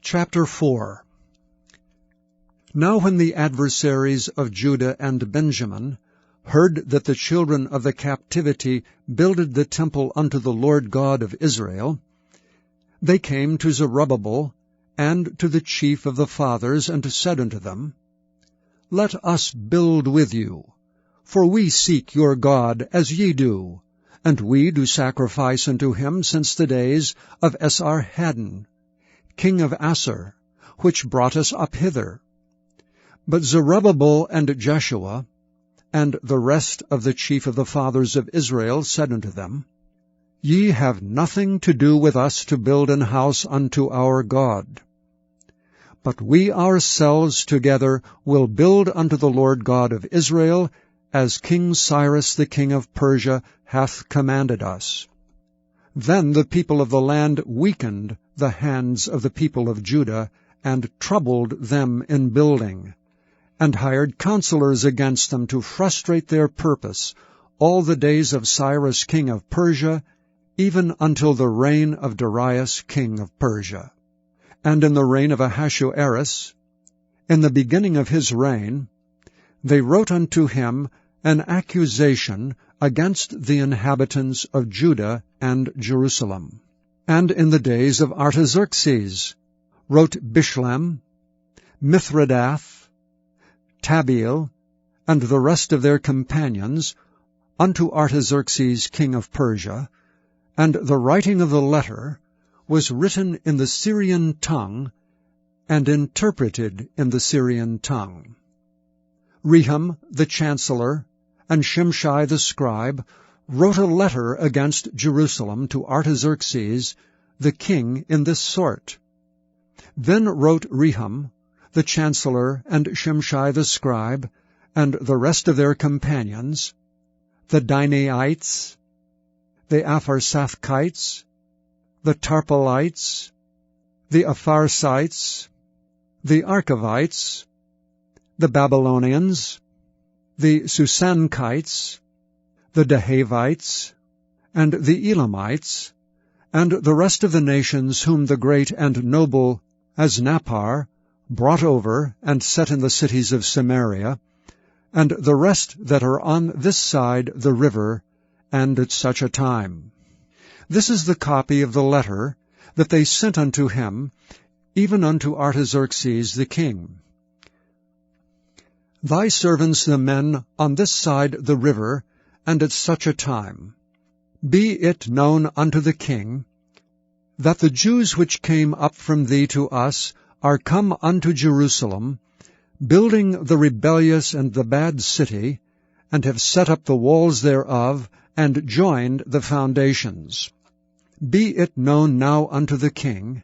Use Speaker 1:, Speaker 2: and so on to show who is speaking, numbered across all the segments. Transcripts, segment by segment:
Speaker 1: Chapter 4. Now when the adversaries of Judah and Benjamin heard that the children of the captivity builded the temple unto the Lord God of Israel, they came to Zerubbabel and to the chief of the fathers, and said unto them, Let us build with you, for we seek your God as ye do, and we do sacrifice unto him since the days of Esarhaddon, king of Assur, which brought us up hither. But Zerubbabel and Jeshua, and the rest of the chief of the fathers of Israel, said unto them, Ye have nothing to do with us to build an house unto our God. But we ourselves together will build unto the Lord God of Israel, as King Cyrus the king of Persia hath commanded us. Then the people of the land weakened the hands of the people of Judah, and troubled them in building, and hired counselors against them to frustrate their purpose all the days of Cyrus king of Persia, even until the reign of Darius king of Persia. And in the reign of Ahasuerus, in the beginning of his reign, they wrote unto him an accusation against the inhabitants of Judah and Jerusalem. And in the days of Artaxerxes wrote Bishlam, Mithredath, Tabeel, and the rest of their companions unto Artaxerxes king of Persia, and the writing of the letter was written in the Syrian tongue, and interpreted in the Syrian tongue. Rehum the chancellor, and Shimshai the scribe, wrote a letter against Jerusalem to Artaxerxes the king in this sort. Then wrote Rehum the chancellor, and Shimshai the scribe, and the rest of their companions, the Dinaites, the Apharsathites, the Tarpelites, the Apharsites, the Archavites, the Babylonians, the Susankites, the Dahavites, and the Elamites, and the rest of the nations whom the great and noble Asnappar brought over and set in the cities of Samaria, and the rest that are on this side the river, and at such a time. This is the copy of the letter that they sent unto him, even unto Artaxerxes the king. Thy servants the men on this side the river, and at such a time. Be it known unto the king, that the Jews which came up from thee to us are come unto Jerusalem, building the rebellious and the bad city, and have set up the walls thereof, and joined the foundations. Be it known now unto the king,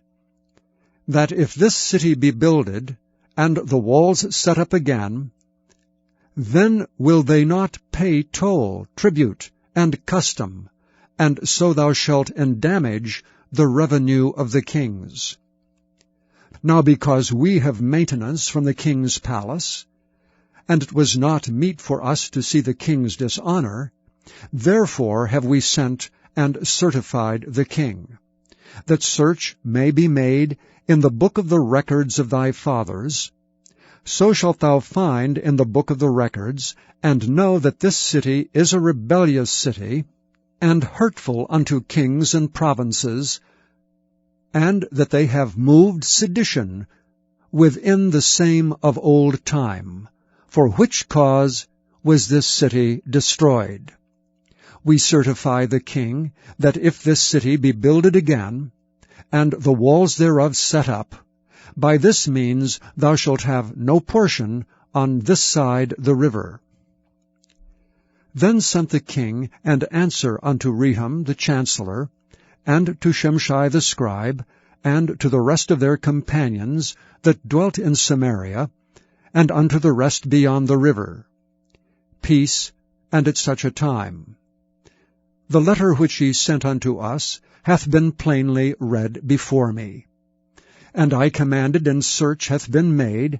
Speaker 1: that if this city be builded, and the walls set up again, then will they not pay toll, tribute, and custom, and so thou shalt endamage the revenue of the kings. Now because we have maintenance from the king's palace, and it was not meet for us to see the king's dishonor, therefore have we sent and certified the king, that search may be made in the book of the records of thy fathers. So shalt thou find in the book of the records, and know that this city is a rebellious city, and hurtful unto kings and provinces, and that they have moved sedition within the same of old time, for which cause was this city destroyed. We certify the king, that if this city be builded again, and the walls thereof set up, by this means thou shalt have no portion on this side the river. Then sent the king an answer unto Rehum the chancellor, and to Shimshai the scribe, and to the rest of their companions that dwelt in Samaria, and unto the rest beyond the river. Peace, and at such a time. The letter which ye sent unto us hath been plainly read before me. And I commanded, and search hath been made,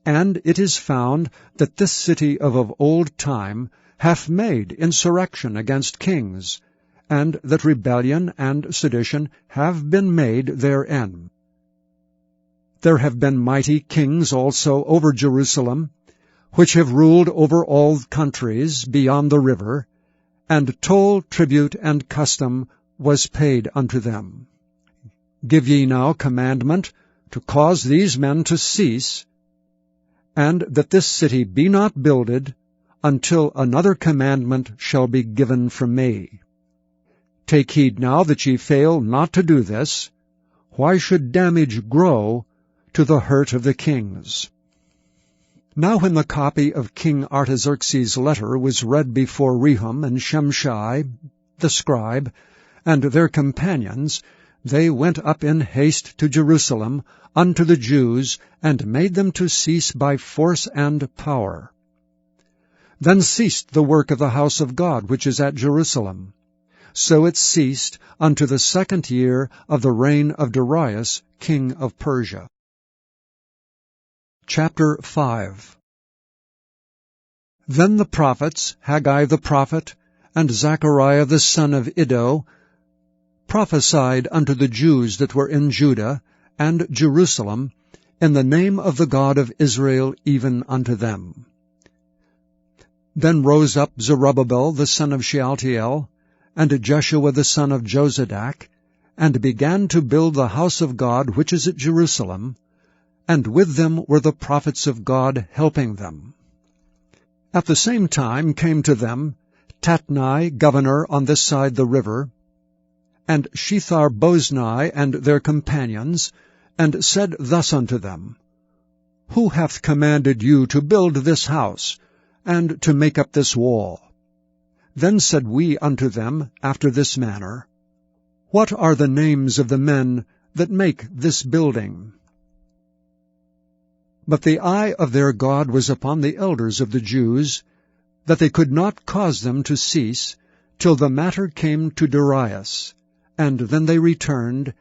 Speaker 1: and it is found that this city of old time hath made insurrection against kings, and that rebellion and sedition have been made therein. There have been mighty kings also over Jerusalem, which have ruled over all countries beyond the river, and toll, tribute, and custom was paid unto them. Give ye now commandment to cause these men to cease, and that this city be not builded, until another commandment shall be given from me. Take heed now that ye fail not to do this. Why should damage grow to the hurt of the kings? Now when the copy of King Artaxerxes' letter was read before Rehum and Shimshai, the scribe, and their companions, they went up in haste to Jerusalem unto the Jews, and made them to cease by force and power. Then ceased the work of the house of God which is at Jerusalem. So it ceased unto the 2nd year of the reign of Darius, king of Persia. Chapter 5. Then the prophets, Haggai the prophet, and Zechariah the son of Iddo, prophesied unto the Jews that were in Judah and Jerusalem, in the name of the God of Israel, even unto them. Then rose up Zerubbabel the son of Shealtiel, and Jeshua the son of Jozadak, and began to build the house of God which is at Jerusalem, and with them were the prophets of God helping them. At the same time came to them Tatnai, governor on this side the river, and Shethar-bozni and their companions, and said thus unto them, Who hath commanded you to build this house, and to make up this wall? Then said we unto them after this manner, What are the names of the men that make this building? But the eye of their God was upon the elders of the Jews, that they could not cause them to cease, till the matter came to Darius, and then they returned,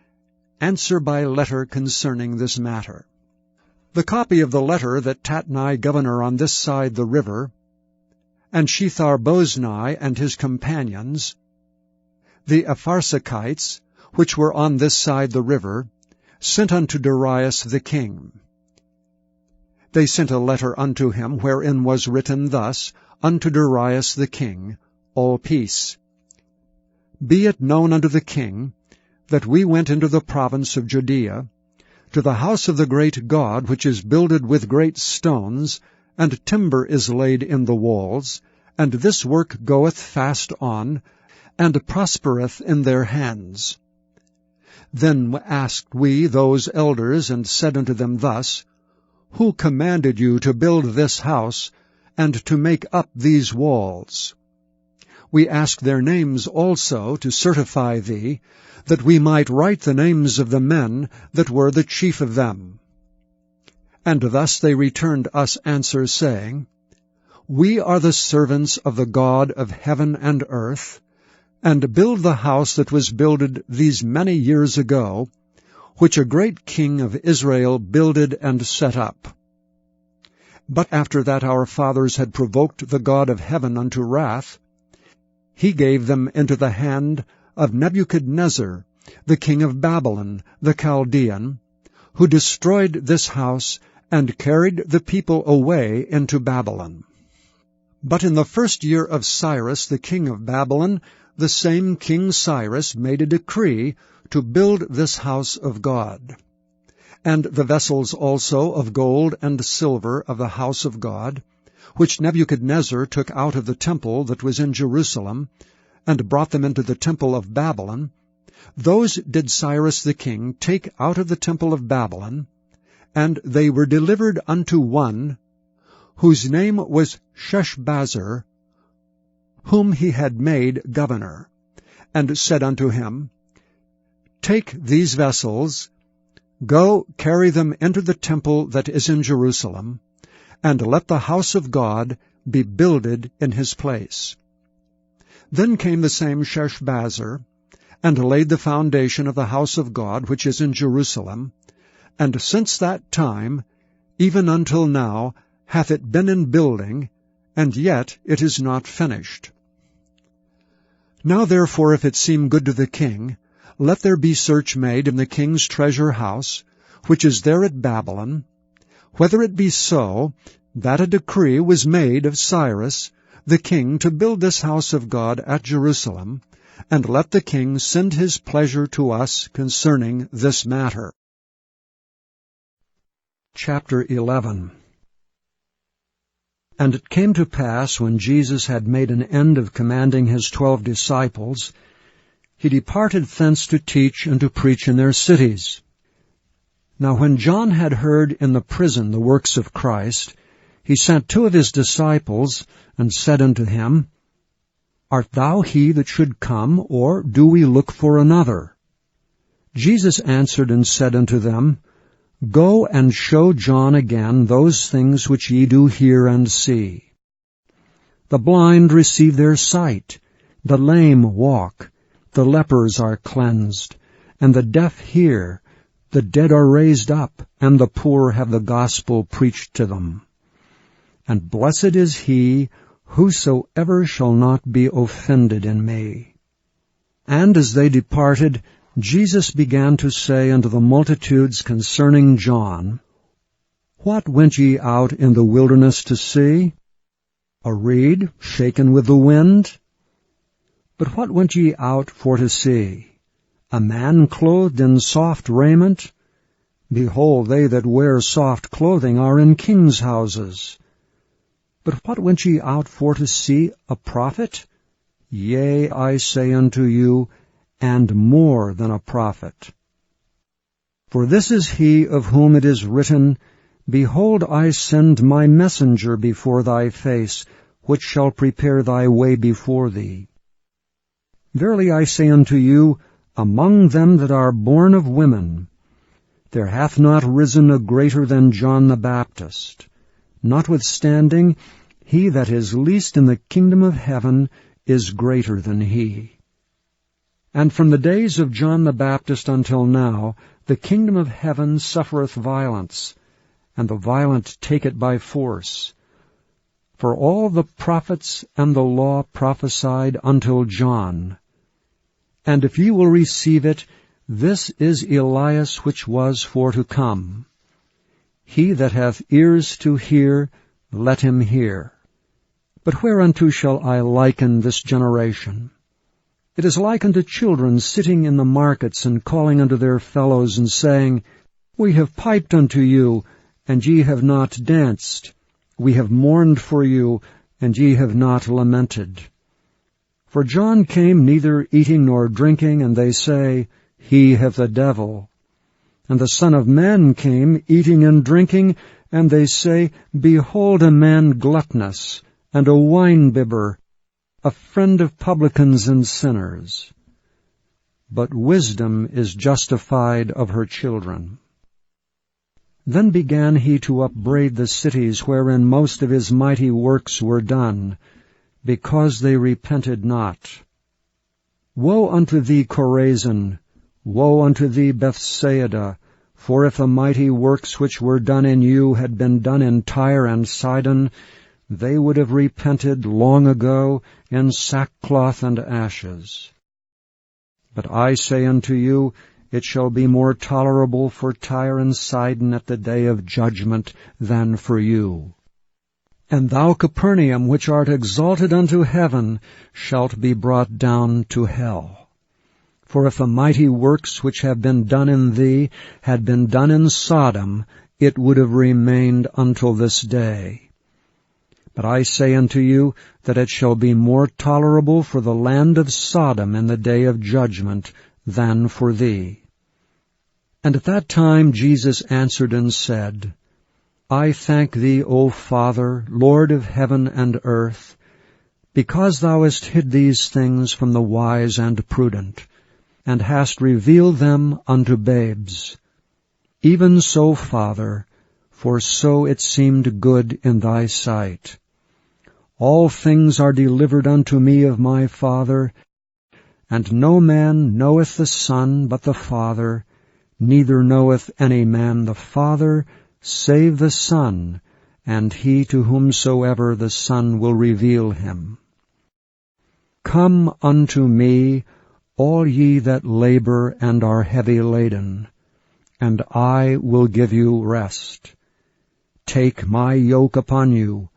Speaker 1: answer by letter concerning this matter. The copy of the letter that Tatnai, governor on this side the river, and Shethar-bozni and his companions, the Apharsachites, which were on this side the river, sent unto Darius the king. They sent a letter unto him, wherein was written thus, Unto Darius the king, all peace. Be it known unto the king, that we went into the province of Judea, to the house of the great God, which is builded with great stones, and timber is laid in the walls, and this work goeth fast on, and prospereth in their hands. Then asked we those elders, and said unto them thus, Who commanded you to build this house, and to make up these walls? We asked their names also, to certify thee, that we might write the names of the men that were the chief of them. And thus they returned us answer, saying, We are the servants of the God of heaven and earth, and build the house that was builded these many years ago, which a great king of Israel builded and set up. But after that our fathers had provoked the God of heaven unto wrath, he gave them into the hand of Nebuchadnezzar, the king of Babylon, the Chaldean, who destroyed this house and carried the people away into Babylon. But in the 1st year of Cyrus the king of Babylon, the same King Cyrus made a decree to build this house of God. And the vessels also of gold and silver of the house of God, which Nebuchadnezzar took out of the temple that was in Jerusalem, and brought them into the temple of Babylon, those did Cyrus the king take out of the temple of Babylon, and they were delivered unto one, whose name was Sheshbazzar, whom he had made governor, and said unto him, Take these vessels, go carry them into the temple that is in Jerusalem, and let the house of God be builded in his place. Then came the same Sheshbazzar, and laid the foundation of the house of God which is in Jerusalem, and since that time, even until now, hath it been in building, and yet it is not finished. Now therefore, if it seem good to the king, let there be search made in the king's treasure house, which is there at Babylon, whether it be so, that a decree was made of Cyrus, the king, to build this house of God at Jerusalem, and let the king send his pleasure to us concerning this matter. Chapter 11. And it came to pass, when Jesus had made an end of commanding his 12 disciples, he departed thence to teach and to preach in their cities. Now when John had heard in the prison the works of Christ, he sent 2 of his disciples, and said unto him, Art thou he that should come, or do we look for another? Jesus answered and said unto them, Go and show John again those things which ye do hear and see. The blind receive their sight, the lame walk, the lepers are cleansed, and the deaf hear, the dead are raised up, and the poor have the gospel preached to them. And blessed is he whosoever shall not be offended in me. And as they departed, Jesus began to say unto the multitudes concerning John, What went ye out in the wilderness to see? A reed shaken with the wind? But what went ye out for to see? A man clothed in soft raiment? Behold, they that wear soft clothing are in kings' houses. But what went ye out for to see? A prophet? Yea, I say unto you, and more than a prophet. For this is he of whom it is written, Behold, I send my messenger before thy face, which shall prepare thy way before thee. Verily I say unto you, among them that are born of women, there hath not risen a greater than John the Baptist. Notwithstanding, he that is least in the kingdom of heaven is greater than he. And from the days of John the Baptist until now, the kingdom of heaven suffereth violence, and the violent take it by force. For all the prophets and the law prophesied until John. And if ye will receive it, this is Elias which was for to come. He that hath ears to hear, let him hear. But whereunto shall I liken this generation? It is like unto children sitting in the markets, and calling unto their fellows, and saying, We have piped unto you, and ye have not danced. We have mourned for you, and ye have not lamented. For John came neither eating nor drinking, and they say, He hath a devil. And the Son of Man came eating and drinking, and they say, Behold a man gluttonous, and a wine-bibber, a friend of publicans and sinners. But wisdom is justified of her children. Then began he to upbraid the cities wherein most of his mighty works were done, because they repented not. Woe unto thee, Chorazin! Woe unto thee, Bethsaida! For if the mighty works which were done in you had been done in Tyre and Sidon, they would have repented long ago in sackcloth and ashes. But I say unto you, it shall be more tolerable for Tyre and Sidon at the day of judgment than for you. And thou, Capernaum, which art exalted unto heaven, shalt be brought down to hell. For if the mighty works which have been done in thee had been done in Sodom, it would have remained until this day. But I say unto you that it shall be more tolerable for the land of Sodom in the day of judgment than for thee. And at that time Jesus answered and said, I thank thee, O Father, Lord of heaven and earth, because thou hast hid these things from the wise and prudent, and hast revealed them unto babes. Even so, Father, for so it seemed good in thy sight. All things are delivered unto me of my Father, and no man knoweth the Son but the Father, neither knoweth any man the Father, save the Son, and he to whomsoever the Son will reveal him. Come unto me, all ye that labor and are heavy laden, and I will give you rest. Take my yoke upon you,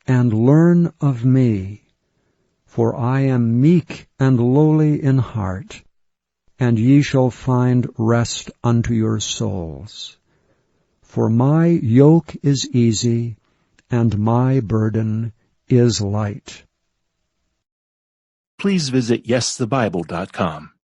Speaker 1: and learn of me, for I am meek and lowly in heart, and ye shall find rest unto your souls. For my yoke is easy, and my burden is light.
Speaker 2: Please visit YesTheBible.com.